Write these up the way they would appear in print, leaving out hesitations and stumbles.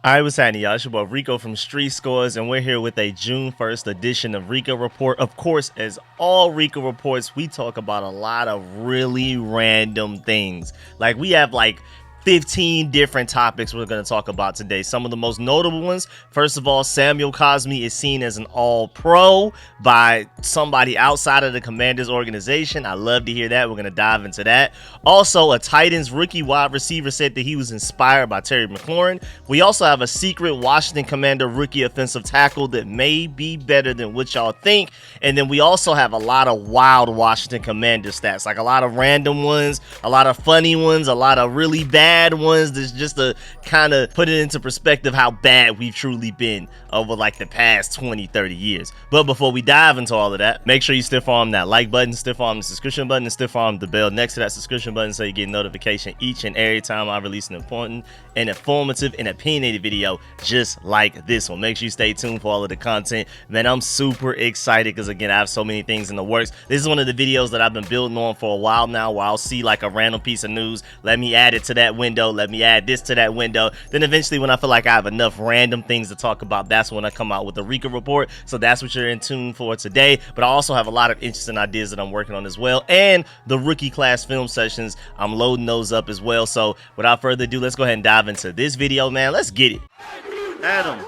Alright, what's happening, y'all? It's your boy Rico from RicoScores, and we're here with a June 1st edition of Rico Report. Of course, as all Rico reports, we talk about a lot of really random things. Like, we have 15 different topics we're going to talk about today. Some of the most notable ones, first of all, Samuel Cosmi is seen as an all-pro by somebody outside of the Commanders organization. I love to hear that. We're going to dive into that. Also, a Titans rookie wide receiver said that he was inspired by Terry McLaurin. We also have a secret Washington Commander rookie offensive tackle that may be better than what y'all think. And then we also have a lot of wild Washington Commander stats, like a lot of random ones, a lot of funny ones, a lot of really bad ones. That's just to kind of put it into perspective how bad we've truly been over the past 20-30 years. But before we dive into all of that, make sure you stiff arm that like button, stiff arm the subscription button, and stiff arm the bell next to that subscription button so you get notification each and every time I release an important and informative and opinionated video just like this one. Make sure you stay tuned for all of the content. Man, I'm super excited because, again, I have so many things in the works. This is one of the videos that I've been building on for a while now, where I'll see a random piece of news, let me add it to that window, let me add this to that window. Then eventually, when I feel like I have enough random things to talk about, that's when I come out with the Rico report. So that's what you're in tune for today. But I also have a lot of interesting ideas that I'm working on as well, and the rookie class film sessions, I'm loading those up as well. So without further ado, let's go ahead and dive into this video, man. Let's get it. Adam.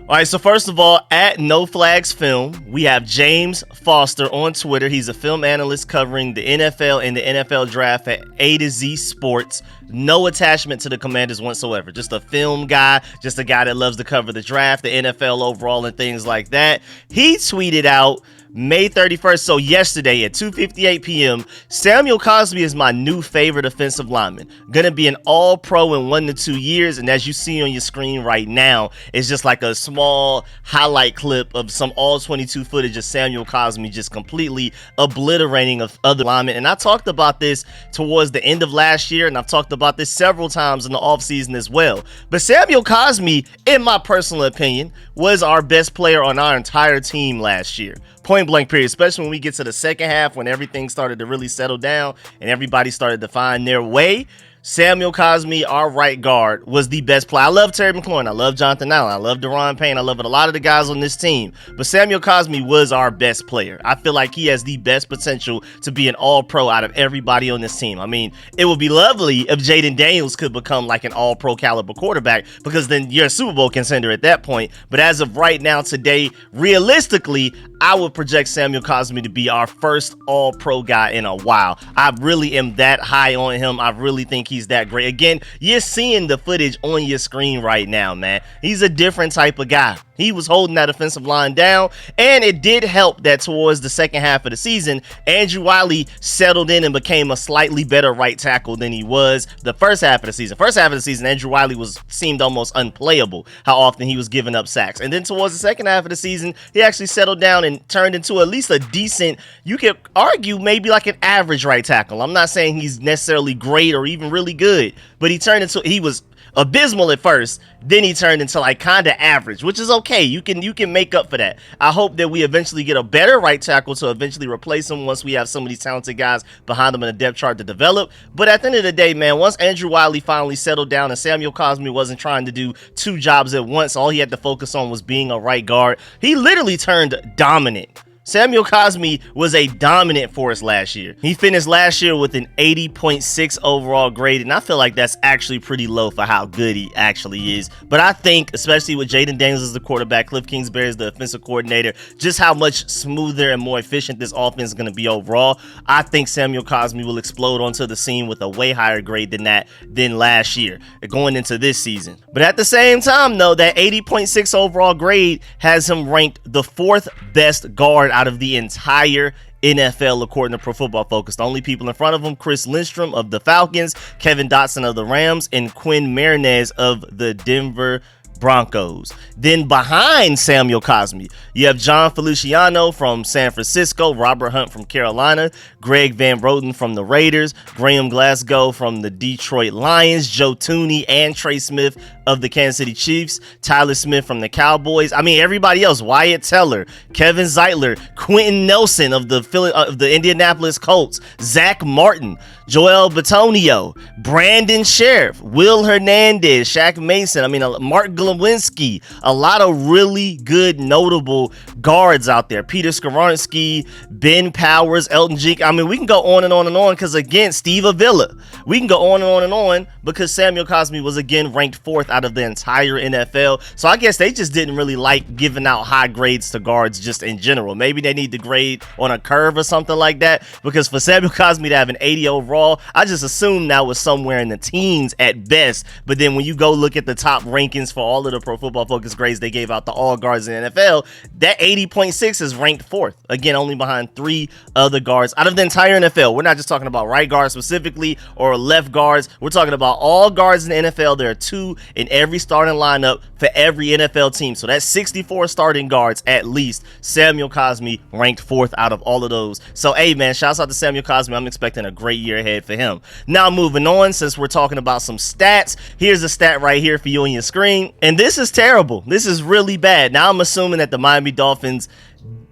All right, so first of all, at No Flags Film, we have James Foster on Twitter. He's a film analyst covering the NFL and the NFL draft at A to Z Sports. No attachment to the Commanders whatsoever. Just a film guy, just a guy that loves to cover the draft, the NFL overall, and things like that. He tweeted out May 31st, so yesterday at 2:58 p.m., Samuel Cosmi is my new favorite offensive lineman. Gonna be an all-pro in 1 to 2 years, and as you see on your screen right now, it's just like a small highlight clip of some all-22 footage of Samuel Cosmi just completely obliterating of other linemen. And I talked about this towards the end of last year, and I've talked about this several times in the offseason as well. But Samuel Cosmi, in my personal opinion, was our best player on our entire team last year. Point blank period, especially when we get to the second half, when everything started to really settle down and everybody started to find their way. Samuel Cosmi, our right guard, was the best player. I love Terry McLaurin. I love Jonathan Allen. I love Daron Payne. I love a lot of the guys on this team. But Samuel Cosmi was our best player. I feel like he has the best potential to be an all-pro out of everybody on this team. I mean, it would be lovely if Jaden Daniels could become an all-pro caliber quarterback, because then you're a Super Bowl contender at that point. But as of right now, today, realistically, I would project Samuel Cosmi to be our first all-pro guy in a while. I really am that high on him. I really think he's that great. Again, you're seeing the footage on your screen right now, man. He's a different type of guy. He was holding that offensive line down, and it did help that towards the second half of the season, Andrew Wiley settled in and became a slightly better right tackle than he was the first half of the season. First half of the season, Andrew Wiley seemed almost unplayable how often he was giving up sacks. And then towards the second half of the season, he actually settled down and turned into at least a decent, you could argue maybe an average right tackle. I'm not saying he's necessarily great or even really good, but he was abysmal at first, then he turned into kind of average, which is okay. You can make up for that. I hope that we eventually get a better right tackle to eventually replace him once we have some of these talented guys behind him in the depth chart to develop. But at the end of the day, man, once Andrew Wiley finally settled down and Samuel Cosmi wasn't trying to do two jobs at once, all he had to focus on was being a right guard, he literally turned dominant. Samuel Cosmi was a dominant force last year. He finished last year with an 80.6 overall grade, and I feel like that's actually pretty low for how good he actually is. But I think, especially with Jaden Daniels as the quarterback, Cliff Kingsbury as the offensive coordinator, just how much smoother and more efficient this offense is going to be overall, I think Samuel Cosmi will explode onto the scene with a way higher grade than last year, going into this season. But at the same time, though, that 80.6 overall grade has him ranked the 4th best guard out of the entire NFL according to Pro Football Focus. The only people in front of him, Chris Lindstrom of the Falcons, Kevin Dotson of the Rams, and Quinn Marinez of the Denver Broncos. Then behind Samuel Cosmi, you have John Feliciano from San Francisco, Robert Hunt from Carolina, Greg Van Roten from the Raiders, Graham Glasgow from the Detroit Lions, Joe Thuney and Trey Smith of the Kansas City Chiefs, Tyler Smith from the Cowboys. I mean, everybody else, Wyatt Teller, Kevin Zeitler, Quentin Nelson of the Indianapolis Colts, Zach Martin, Joel Bitonio, Brandon Sheriff, Will Hernandez, Shaq Mason, Mark Glowinski, a lot of really good notable guards out there. Peter Skoronski, Ben Powers, Elton Jeek. We can go on and on and on because, again, Steve Avila. We can go on and on because Samuel Cosmi was, again, ranked 4th out of the entire NFL. So I guess they just didn't really like giving out high grades to guards just in general. Maybe they need to grade on a curve or something like that, because for Samuel Cosmi to have an 80 overall, I just assumed that was somewhere in the teens at best. But then when you go look at the top rankings for all of the Pro Football Focus grades they gave out to all guards in the NFL, that 80.6 is ranked 4th. Again, only behind 3 other guards out of the entire NFL. We're not just talking about right guards specifically or left guards. We're talking about all guards in the NFL. There are 2 in every starting lineup for every NFL team. So that's 64 starting guards at least. Samuel Cosmi ranked 4th out of all of those. So, hey, man, shouts out to Samuel Cosmi. I'm expecting a great year ahead for him. Now, moving on, since we're talking about some stats, here's a stat right here for you on your screen. And this is terrible. This is really bad. Now, I'm assuming that the Miami Dolphins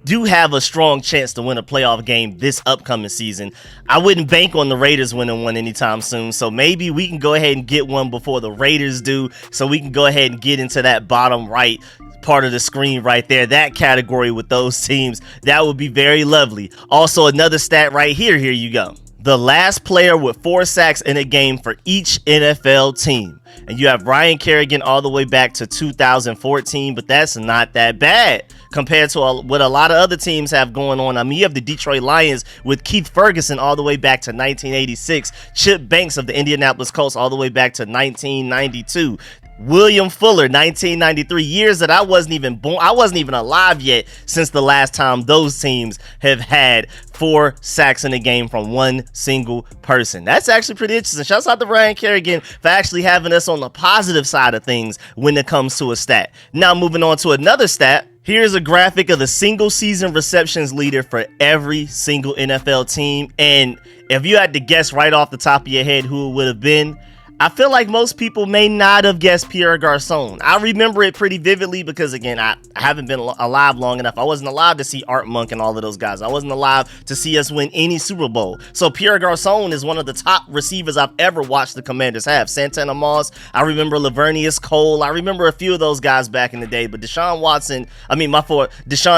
do have a strong chance to win a playoff game this upcoming season. I wouldn't bank on the Raiders winning one anytime soon, so maybe we can go ahead and get one before the Raiders do, so we can go ahead and get into that bottom right part of the screen right there, that category with those teams. That would be very lovely. Also, another stat right here. Here you go. The last player with 4 sacks in a game for each NFL team. And you have Ryan Kerrigan all the way back to 2014, but that's not that bad compared to what a lot of other teams have going on. You have the Detroit Lions with Keith Ferguson all the way back to 1986, Chip Banks of the Indianapolis Colts all the way back to 1992. William Fuller, 1993, years that I wasn't even born. I wasn't even alive yet since the last time those teams have had 4 sacks in a game from one single person. That's actually pretty interesting. Shouts out to Ryan Kerrigan for actually having us on the positive side of things when it comes to a stat. Now, moving on to another stat. Here's a graphic of the single season receptions leader for every single NFL team. And if you had to guess right off the top of your head who it would have been, I feel like most people may not have guessed Pierre Garçon. I remember it pretty vividly because, again, I haven't been alive long enough. I wasn't alive to see Art Monk and all of those guys. I wasn't alive to see us win any Super Bowl. So Pierre Garçon is one of the top receivers I've ever watched the Commanders have. Santana Moss, I remember Lavernius Cole. I remember a few of those guys back in the day. But Deshaun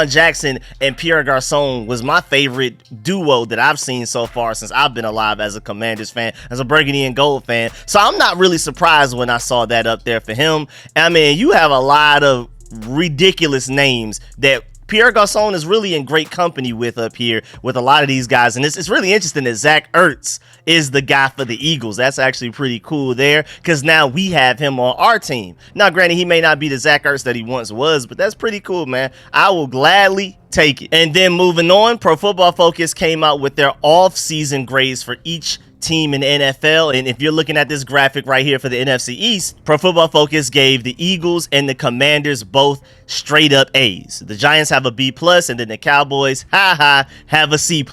Jackson and Pierre Garçon was my favorite duo that I've seen so far since I've been alive as a Commanders fan, as a burgundy and gold fan. So I'm not really surprised when I saw that up there for him. You have a lot of ridiculous names that Pierre Garçon is really in great company with up here with a lot of these guys. And it's really interesting that Zach Ertz is the guy for the Eagles. That's actually pretty cool there because now we have him on our team. Now, granted, he may not be the Zach Ertz that he once was, but that's pretty cool, man. I will gladly take it. And then moving on, Pro Football Focus came out with their off-season grades for each team in the NFL. And if you're looking at this graphic right here for the NFC East, Pro Football Focus gave the Eagles and the Commanders both straight up A's. The Giants have a B+, and then the Cowboys, have a C+.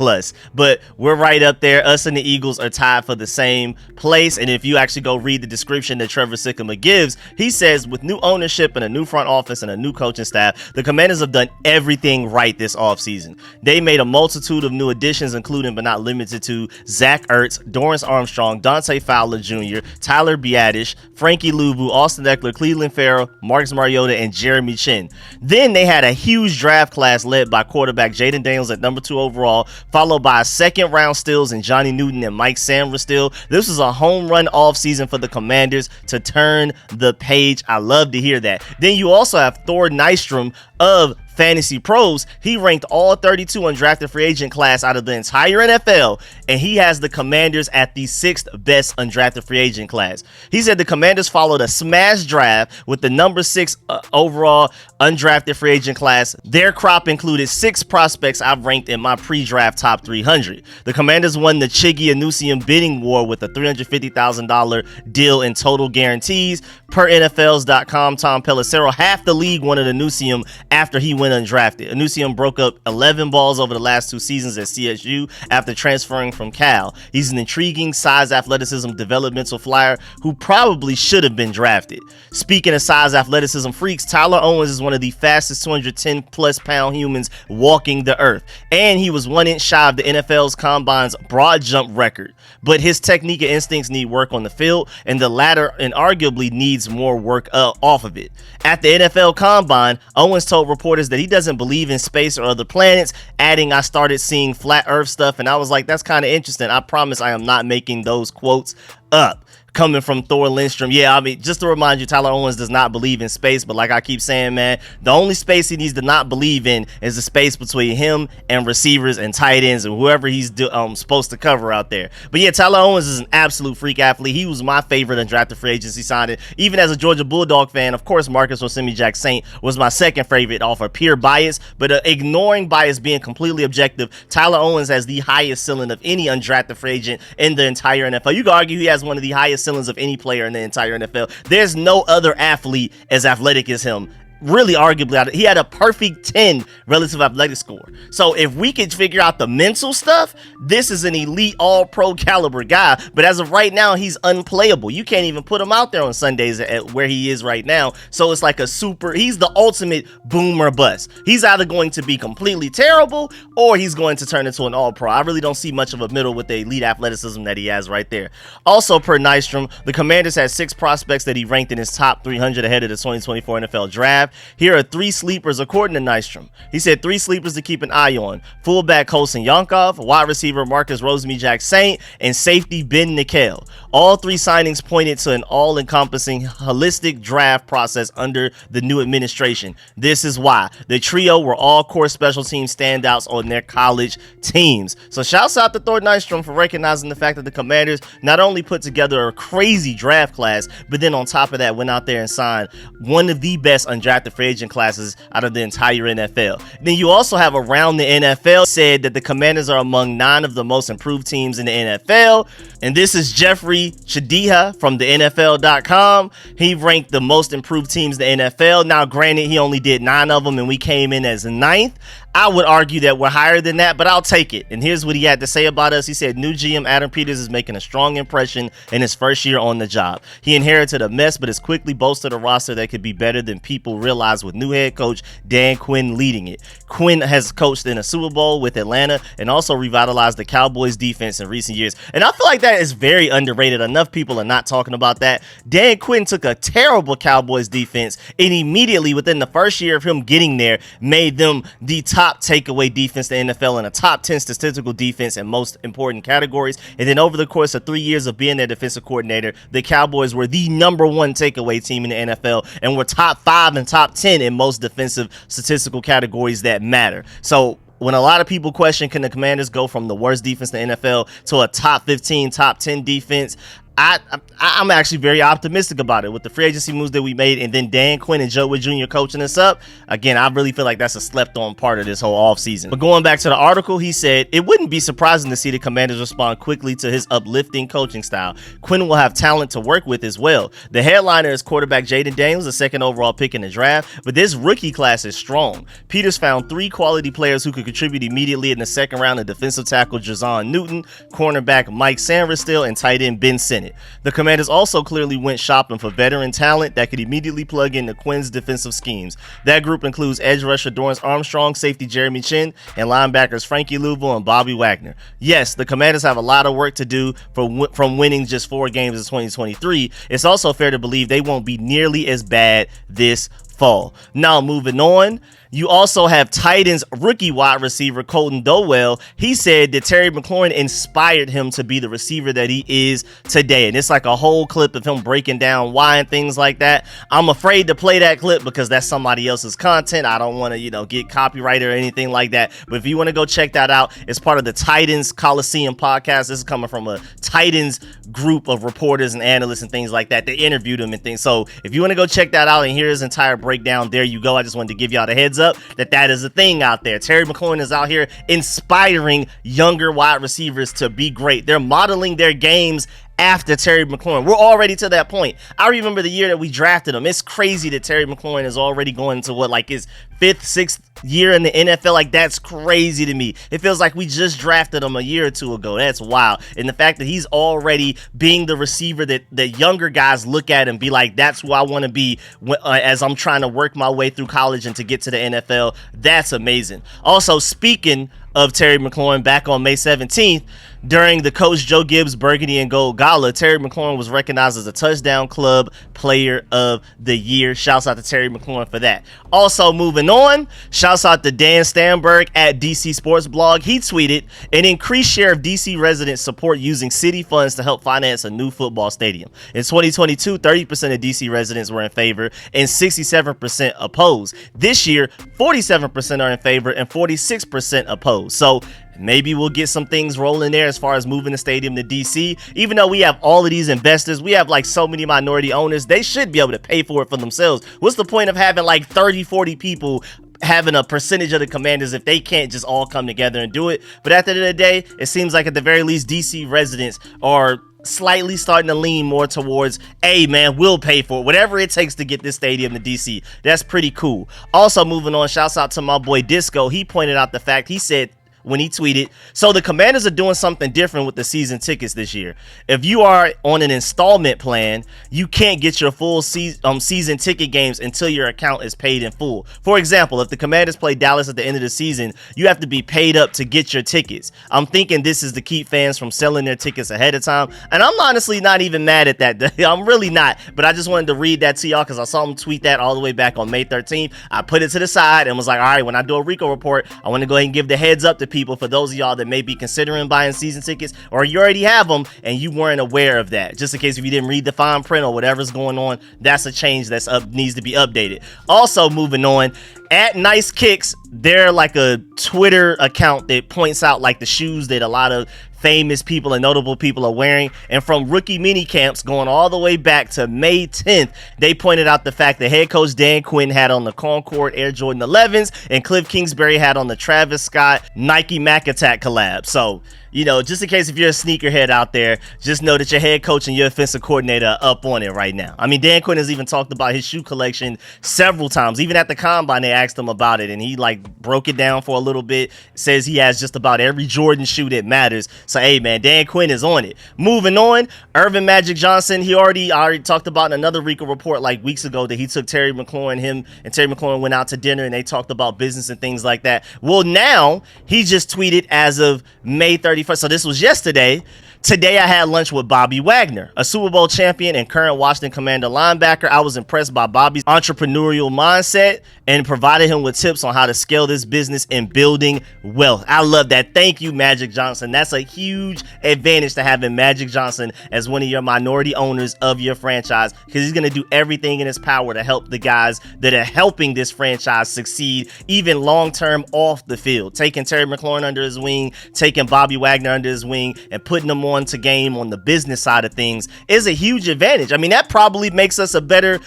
But we're right up there. Us and the Eagles are tied for the same place. And if you actually go read the description that Trevor Sikkema gives, he says, with new ownership and a new front office and a new coaching staff, the Commanders have done everything right this offseason. They made a multitude of new additions, including but not limited to Zach Ertz, Dorrance Armstrong, Dante Fowler Jr., Tyler Biadasz, Frankie Luvu, Austin Eckler, Cleveland Farrell, Marcus Mariota, and Jeremy Chin. Then they had a huge draft class led by quarterback Jaden Daniels at number 2 overall, followed by a second-round steals in Johnny Newton and Mike Samra still. This was a home run offseason for the Commanders to turn the page. I love to hear that. Then you also have Thor Nystrom of Fantasy Pros, he ranked all 32 undrafted free agent class out of the entire NFL, and he has the Commanders at the 6th best undrafted free agent class. He said the Commanders followed a smash draft with the number 6 overall undrafted free agent class. Their crop included 6 prospects I've ranked in my pre-draft top 300. The Commanders won the Chiggy Anusium bidding war with a $350,000 deal in total guarantees. Per NFLs.com, Tom Pelissero, half the league wanted Anusium after he went undrafted. Anusium broke up 11 balls over the last 2 seasons at CSU after transferring from Cal. He's an intriguing size, athleticism, developmental flyer who probably should have been drafted. Speaking of size, athleticism freaks, Tyler Owens is one of the fastest 210 plus pound humans walking the earth, and he was 1 inch shy of the NFL's Combine's broad jump record. But his technique and instincts need work on the field, and the latter and arguably needs more work off of it. At the NFL Combine, Owens told reporters that he doesn't believe in space or other planets, adding, "I started seeing flat earth stuff," and I was like, that's kind of interesting. I promise I am not making those quotes up. Coming from Thor Lindstrom. Yeah, I mean, just to remind you, Tyler Owens does not believe in space, but like I keep saying, man, the only space he needs to not believe in is the space between him and receivers and tight ends and whoever he's supposed to cover out there. But yeah, Tyler Owens is an absolute freak athlete. He was my favorite undrafted free agency signing. Even as a Georgia Bulldog fan, of course, Marcus Rosemi-Jack-Saint was my second favorite off of pure bias, but ignoring bias, being completely objective, Tyler Owens has the highest ceiling of any undrafted free agent in the entire NFL. You could argue he has one of the highest ceilings of any player in the entire NFL. There's no other athlete as athletic as him. Really, arguably, he had a perfect 10 relative athletic score. So if we could figure out the mental stuff, this is an elite all-pro caliber guy. But as of right now, he's unplayable. You can't even put him out there on Sundays at where he is right now. So it's like he's the ultimate boom or bust. He's either going to be completely terrible or he's going to turn into an all-pro. I really don't see much of a middle with the elite athleticism that he has right there. Also, per Nystrom, the Commanders had 6 prospects that he ranked in his top 300 ahead of the 2024 NFL Draft. Here are 3 sleepers according to Nystrom. He said 3 sleepers to keep an eye on: fullback Colson Yonkov, wide receiver Marcus Rosemi-Jack-Saint, and safety Ben Nickel. All 3 signings pointed to an all-encompassing, holistic draft process under the new administration. This is why the trio were all core special team standouts on their college teams. So shouts out to Thor Nystrom for recognizing the fact that the Commanders not only put together a crazy draft class, but then on top of that went out there and signed one of the best undrafted free agent classes out of the entire NFL. Then you also have Around the NFL said that the Commanders are among 9 of the most improved teams in the NFL. And this is Jeffrey Chadiha from the NFL.com. He ranked the most improved teams in the NFL. Now, granted, he only did 9 of them and we came in as 9th. I would argue that we're higher than that, but I'll take it. And here's what he had to say about us. He said, new GM Adam Peters is making a strong impression in his first year on the job. He inherited a mess, but has quickly bolstered a roster that could be better than people realize with new head coach Dan Quinn leading it. Quinn has coached in a Super Bowl with Atlanta and also revitalized the Cowboys defense in recent years. And I feel like that is very underrated. Enough people are not talking about that. Dan Quinn took a terrible Cowboys defense and immediately within the first year of him getting there made them the top takeaway defense in the NFL and a top 10 statistical defense in most important categories. And then over the course of 3 years of being their defensive coordinator, the Cowboys were the number 1 takeaway team in the NFL and were top 5 and top 10 in most defensive statistical categories that matter. So when a lot of people question, can the Commanders go from the worst defense in the NFL to a top 15, top 10 defense? I'm actually very optimistic about it with the free agency moves that we made, and then Dan Quinn and Joe Wood Jr. coaching us up. Again, I really feel like that's a slept-on part of this whole offseason. But going back to the article, he said, it wouldn't be surprising to see the Commanders respond quickly to his uplifting coaching style. Quinn will have talent to work with as well. The headliner is quarterback Jaden Daniels, the 2nd overall pick in the draft, but this rookie class is strong. Peters found 3 quality players who could contribute immediately in the 2nd round of defensive tackle Jazon Newton, cornerback Mike Sanderstill, and tight end Ben Sinnott. The Commanders also clearly went shopping for veteran talent that could immediately plug into Quinn's defensive schemes. That group includes edge rusher Dorrance Armstrong, safety Jeremy Chin, and linebackers Frankie Louisville and Bobby Wagner. Yes, the Commanders have a lot of work to do from winning just 4 games in 2023. It's also fair to believe they won't be nearly as bad this fall. Now moving on, you also have Titans rookie wide receiver Colton Dowell. He said that Terry McLaurin inspired him to be the receiver that he is today. And it's like a whole clip of him breaking down why and things like that. I'm afraid to play that clip because that's somebody else's content. I don't want to, get copyrighted or anything like that. But if you want to go check that out, it's part of the Titans Coliseum podcast. This is coming from a Titans group of reporters and analysts and things like that. They interviewed him and things. So if you want to go check that out and hear his entire breakdown, there you go. I just wanted to give y'all the heads up that is a thing out there. Terry McLaurin is out here inspiring younger wide receivers to be great. They're modeling their games after Terry McLaurin. We're already to that point. I remember the year that we drafted him. It's crazy that Terry McLaurin is already going to his 5th, 6th year in the NFL. Like, that's crazy to me. It feels like we just drafted him a year or two ago. That's wild. And the fact that he's already being the receiver that the younger guys look at and be like, that's who I want to be as I'm trying to work my way through college and to get to the NFL. That's amazing. Also, speaking of Terry McLaurin, back on May 17th, during the Coach Joe Gibbs Burgundy and Gold Gala, Terry McLaurin was recognized as a Touchdown Club Player of the Year. Shouts out to Terry McLaurin for that. Also, moving on, shouts out to Dan Stamberg at DC Sports Blog. He tweeted, an increased share of DC residents support using city funds to help finance a new football stadium. In 2022, 30% of DC residents were in favor and 67% opposed. This year, 47% are in favor and 46% opposed. So maybe we'll get some things rolling there as far as moving the stadium to DC. Even though we have all of these investors, we have like so many minority owners, they should be able to pay for it for themselves. What's the point of having like 30, 40 people having a percentage of the Commanders if they can't just all come together and do it? But at the end of the day, it seems like at the very least, DC residents are slightly starting to lean more towards, hey man, we'll pay for it, whatever it takes to get this stadium to DC. That's pretty cool. Also moving on, shouts out to my boy Disco. He pointed out the fact, he said, when he tweeted, so the Commanders are doing something different with the season tickets this year. If you are on an installment plan, you can't get your full season ticket games until your account is paid in full. For example, if the Commanders play Dallas at the end of the season, you have to be paid up to get your tickets. I'm thinking this is to keep fans from selling their tickets ahead of time, and I'm honestly not even mad at that. I'm really not, but I just wanted to read that to y'all because I saw him tweet that all the way back on May 13th. I put it to the side and was like, all right, when I do a Rico report, I want to go ahead and give the heads up to people for those of y'all that may be considering buying season tickets, or you already have them and you weren't aware of that. Just in case if you didn't read the fine print or whatever's going on, that's a change that's needs to be updated. Also moving on, at Nice Kicks, they're like a Twitter account that points out like the shoes that a lot of famous people and notable people are wearing. And from rookie mini camps going all the way back to May 10th, they pointed out the fact that head coach Dan Quinn had on the Concord Air Jordan 11s and Cliff Kingsbury had on the Travis Scott Nike Mac Attack collab. So, just in case if you're a sneakerhead out there, just know that your head coach and your offensive coordinator are up on it right now. I mean, Dan Quinn has even talked about his shoe collection several times. Even at the combine, they asked him about it, and he broke it down for a little bit. Says he has just about every Jordan shoe that matters. So, hey, man, Dan Quinn is on it. Moving on, Irvin Magic Johnson, I already talked about in another Rico report like weeks ago that he took Terry McLaurin, him and Terry McLaurin went out to dinner, and they talked about business and things like that. Well, now, he just tweeted as of May 31st. So this was yesterday. Today I had lunch with Bobby Wagner, a Super Bowl champion and current Washington Commander linebacker. I was impressed by Bobby's entrepreneurial mindset and provided him with tips on how to scale this business and building wealth. I love that. Thank you, Magic Johnson. That's a huge advantage to having Magic Johnson as one of your minority owners of your franchise, because he's going to do everything in his power to help the guys that are helping this franchise succeed, even long-term off the field. Taking Terry McLaurin under his wing, taking Bobby Wagner under his wing, and putting them on to game on the business side of things is a huge advantage. I mean, that probably makes us a better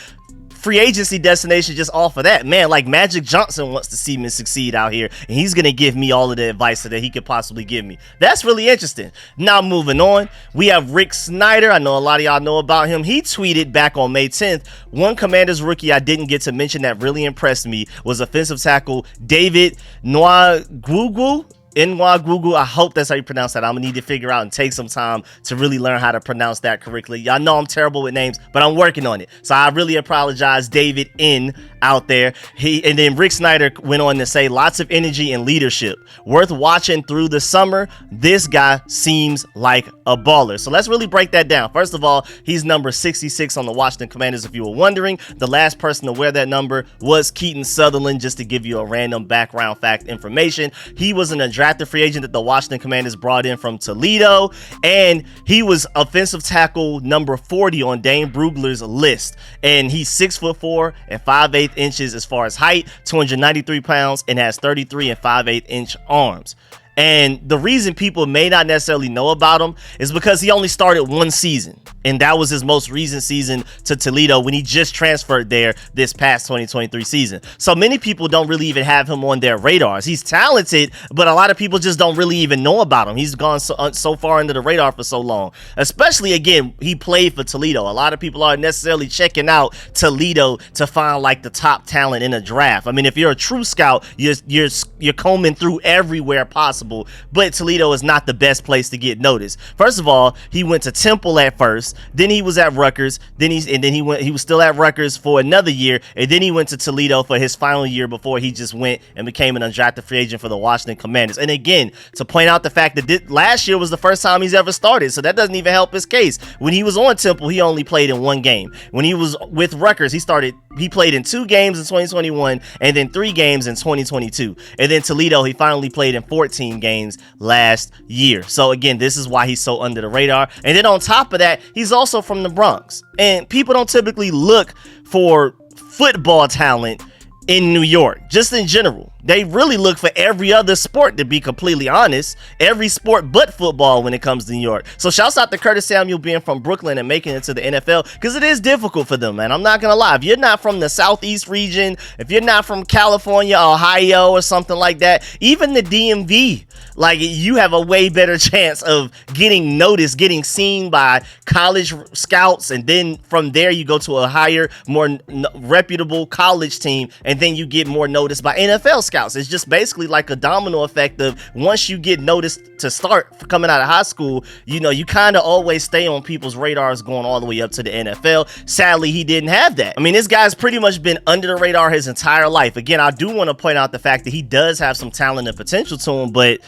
free agency destination just off of that. Man, like Magic Johnson wants to see me succeed out here, and he's gonna give me all of the advice that he could possibly give me. That's really interesting. Now moving on, we have Rick Snyder. I know a lot of y'all know about him. He tweeted back on May 10th, one Commanders rookie I didn't get to mention that really impressed me was offensive tackle David Nwagwugu. Nwagwugu, I hope that's how you pronounce that. I'm gonna need to figure out and take some time to really learn how to pronounce that correctly. Y'all know I'm terrible with names, but I'm working on it. So I really apologize, David N out there. And then Rick Snyder went on to say, lots of energy and leadership. Worth watching through the summer. This guy seems like a baller. So let's really break that down. First of all, he's number 66 on the Washington Commanders, if you were wondering. The last person to wear that number was Keaton Sutherland, just to give you a random background fact information. He was an undrafted free agent that the Washington Commanders brought in from Toledo, and he was offensive tackle number 40 on Dane Brugler's list. And he's 6'4" and 5/8 inches as far as height, 293 pounds, and has 33 and 5/8 inch arms. And the reason people may not necessarily know about him is because he only started one season, and that was his most recent season to Toledo when he just transferred there this past 2023 season. So many people don't really even have him on their radars. He's talented, but a lot of people just don't really even know about him. He's gone so far under the radar for so long. Especially, again, he played for Toledo. A lot of people aren't necessarily checking out Toledo to find like the top talent in a draft. I mean, if you're a true scout, you're combing through everywhere possible. But Toledo is not the best place to get noticed. First of all, he went to Temple at first, then he was at Rutgers, he was still at Rutgers for another year, and then he went to Toledo for his final year before he just went and became an undrafted free agent for the Washington Commanders. And again, to point out the fact that last year was the first time he's ever started, so that doesn't even help his case. When he was on Temple, he only played in one game. When he was with Rutgers, he played in 2 games in 2021 and then 3 games in 2022. And then Toledo, he finally played in 14 games last year. So again, this is why he's so under the radar. And then on top of that, he's also from the Bronx. And people don't typically look for football talent in New York, just in general. They really look for every other sport, to be completely honest. Every sport but football when it comes to New York. So shouts out to Curtis Samuel being from Brooklyn and making it to the NFL, because it is difficult for them, man. I'm not gonna lie. If you're not from the Southeast region, if you're not from California, Ohio, or something like that, even the DMV, like, you have a way better chance of getting noticed, getting seen by college scouts, and then from there you go to a higher, more reputable college team, and then you get more noticed by NFL scouts. It's just basically like a domino effect of, once you get noticed to start coming out of high school, you kind of always stay on people's radars going all the way up to the NFL. Sadly, he didn't have that. I mean, this guy's pretty much been under the radar his entire life. Again, I do want to point out the fact that he does have some talent and potential to him, but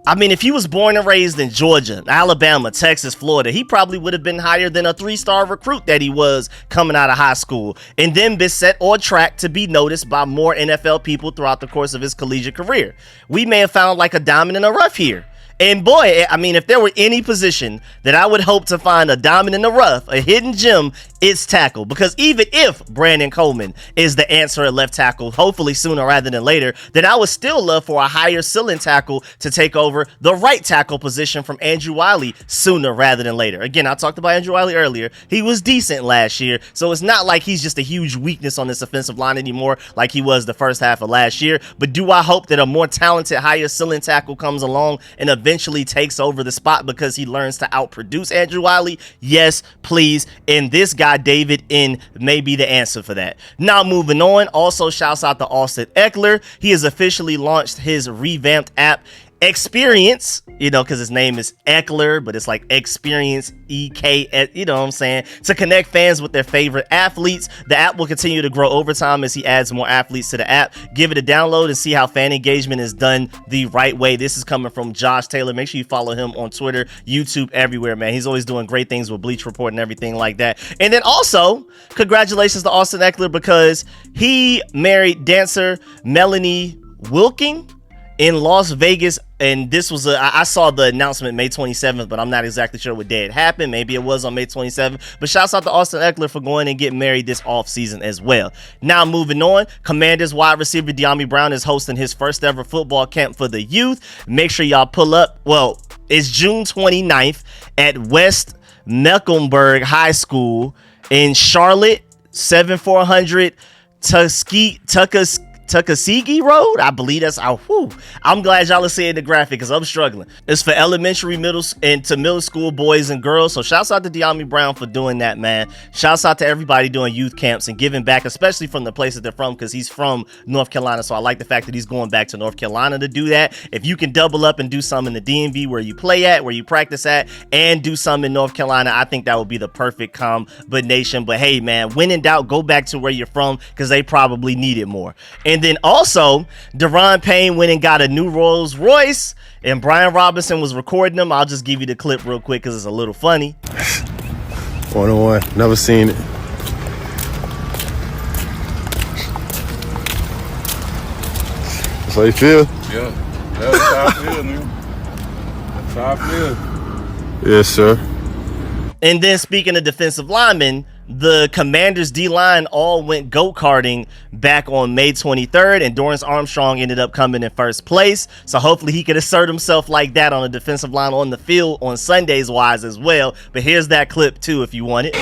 I mean, if he was born and raised in Georgia, Alabama, Texas, Florida, he probably would have been higher than a 3-star recruit that he was coming out of high school, and then been set on track to be noticed by more NFL people throughout the course of his collegiate career. We may have found like a diamond in the rough here. And boy, I mean, if there were any position that I would hope to find a diamond in the rough, a hidden gem, it's tackle. Because even if Brandon Coleman is the answer at left tackle, hopefully sooner rather than later, then I would still love for a higher ceiling tackle to take over the right tackle position from Andrew Wiley sooner rather than later. Again, I talked about Andrew Wiley earlier. He was decent last year, so it's not like he's just a huge weakness on this offensive line anymore like he was the first half of last year. But do I hope that a more talented, higher ceiling tackle comes along and eventually takes over the spot because he learns to outproduce Andrew Wiley? Yes, please. And this guy, David N, may be the answer for that. Now, moving on. Also, shouts out to Austin Eckler. He has officially launched his revamped app, Experience, because his name is Eckler, but it's like Experience, E-K, you know what I'm saying, to connect fans with their favorite athletes. The app will continue to grow over time as he adds more athletes to the app. Give it a download and see how fan engagement is done the right way. This is coming from Josh Taylor. Make sure you follow him on Twitter, YouTube, everywhere, man. He's always doing great things with Bleach Report and everything like that. And then also, congratulations to Austin Eckler, because he married dancer Melanie Wilking in Las Vegas. And this was I saw the announcement May 27th, but I'm not exactly sure what day it happened. Maybe it was on May 27th. But shouts out to Austin Eckler for going and getting married this offseason as well. Now, moving on, Commanders wide receiver De'Ami Brown is hosting his first ever football camp for the youth. Make sure y'all pull up. Well, it's June 29th at West Mecklenburg High School in Charlotte, 7400 Tuskegee Tuckasegee Road, I believe that's out. I'm glad y'all are seeing the graphic because I'm struggling. It's for elementary, middle school boys and girls. So shouts out to De'Ami Brown for doing that, man. Shouts out to everybody doing youth camps and giving back, especially from the place that they're from, because he's from North Carolina. So I like the fact that he's going back to North Carolina to do that. If you can double up and do some in the DMV where you play at, where you practice at, and do some in North Carolina, I think that would be the perfect combination. But hey, man, when in doubt, go back to where you're from because they probably need it more. And then also, Deron Payne went and got a new Rolls Royce, and Brian Robinson was recording them. I'll just give you the clip real quick because it's a little funny. 101, never seen it. That's how you feel? Yeah, that's how I feel, man. That's how I feel. Yes, sir. And then speaking of defensive linemen, the Commanders D-line all went go-karting back on May 23rd, and Dorrance Armstrong ended up coming in first place. So hopefully he could assert himself like that on the defensive line on the field on Sundays wise as well. But here's that clip too if you want it.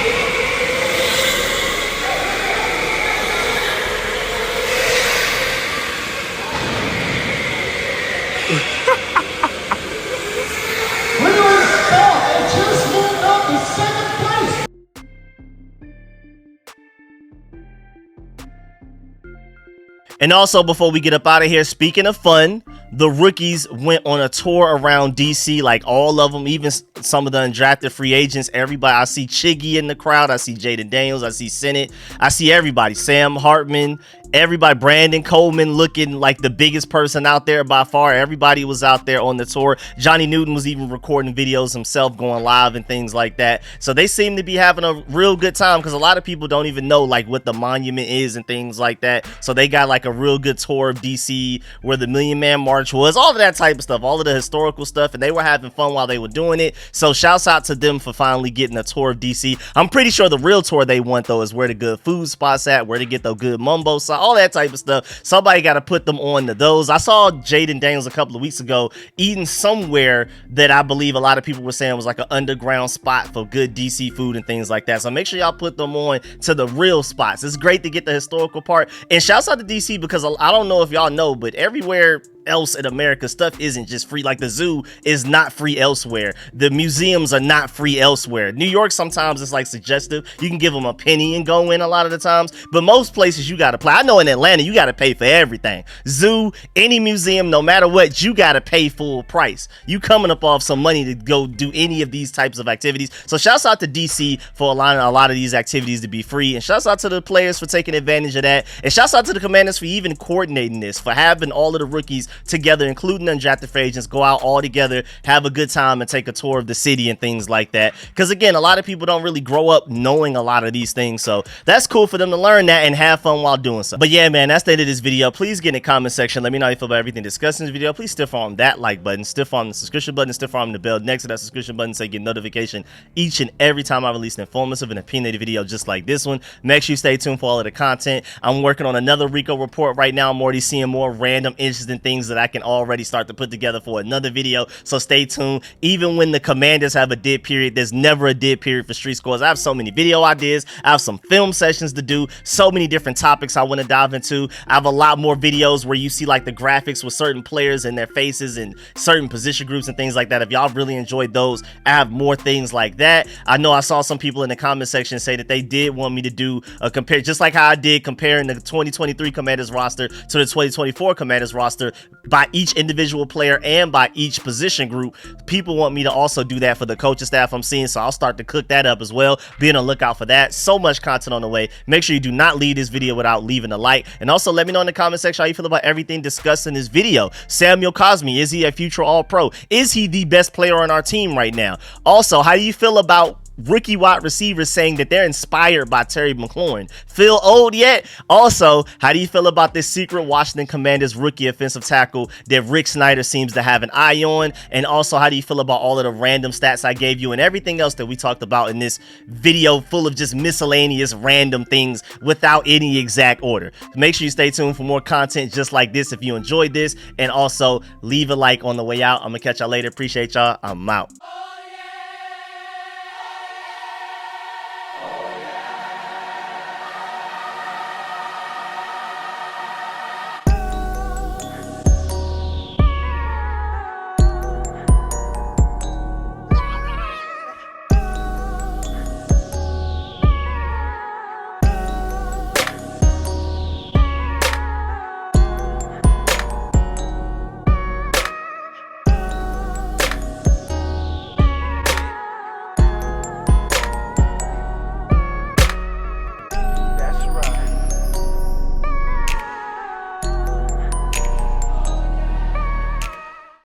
And also, before we get up out of here, speaking of fun, the rookies went on a tour around DC, like all of them, even some of the undrafted free agents. Everybody, I see Chiggy in the crowd. I see Jaden Daniels. I see Sennett. I see everybody. Sam Hartman. Everybody, Brandon Coleman looking like the biggest person out there by far. Everybody was out there on the tour. Johnny Newton was even recording videos himself, going live and things like that. So they seem to be having a real good time because a lot of people don't even know like what the monument is and things like that. So they got like a real good tour of DC where the Million Man March was, all of that type of stuff, all of the historical stuff, and they were having fun while they were doing it. So shouts out to them for finally getting a tour of DC. I'm pretty sure the real tour they want though is where the good food spots at, where to get the good mumbo sauce, all that type of stuff. Somebody got to put them on to those. I saw Jaden Daniels a couple of weeks ago eating somewhere that I believe a lot of people were saying was like an underground spot for good DC food and things like that. So make sure y'all put them on to the real spots. It's great to get the historical part. And shouts out to DC because I don't know if y'all know, but everywhere else in America, stuff isn't just free. Like the zoo is not free elsewhere. The museums are not free elsewhere. New York, sometimes it's like suggestive. You can give them a penny and go in a lot of the times, but most places you got to pay. I know in Atlanta, you got to pay for everything. Zoo, any museum, no matter what, you got to pay full price. You coming up off some money to go do any of these types of activities. So shouts out to DC for allowing a lot of these activities to be free, and shouts out to the players for taking advantage of that, and shouts out to the Commanders for even coordinating this, for having all of the rookies together, including undrafted free agents, go out all together, have a good time, and take a tour of the city and things like that. Because again, a lot of people don't really grow up knowing a lot of these things, so that's cool for them to learn that and have fun while doing so. But yeah, man, that's the end of this video. Please get in the comment section, let me know how you feel about everything discussed in this video. Please stiff arm that like button, stiff arm the subscription button, stiff arm the bell next to that subscription button so you get notification each and every time I release an informative and opinionated video just like this one. Make sure you stay tuned for all of the content. I'm working on another Rico report right now. I'm already seeing more random interesting things that I can already start to put together for another video, so stay tuned. Even when the Commanders have a dead period, there's never a dead period for Street Scores. I have so many video ideas, I have some film sessions to do, so many different topics I want to dive into. I have a lot more videos where you see like the graphics with certain players and their faces and certain position groups and things like that. If y'all really enjoyed those, I have more things like that. I know I saw some people in the comment section say that they did want me to do a compare, just like how I did comparing the 2023 Commanders roster to the 2024 Commanders roster by each individual player and by each position group. People want me to also do that for the coaching staff I'm seeing, so I'll start to cook that up as well. Be on the lookout for that. So much content on the way. Make sure you do not leave this video without leaving a like, and also let me know in the comment section how you feel about everything discussed in this video. Samuel Cosmi, is he a future All-Pro? Is he the best player on our team right now? Also, how do you feel about rookie wide receivers saying that they're inspired by Terry McLaurin? Feel old yet? Also, how do you feel about this secret Washington Commanders rookie offensive tackle that Rick Snyder seems to have an eye on? And also, how do you feel about all of the random stats I gave you and everything else that we talked about in this video full of just miscellaneous random things without any exact order? Make sure you stay tuned for more content just like this if you enjoyed this, and also leave a like on the way out. I'm gonna catch y'all later. Appreciate y'all. I'm out.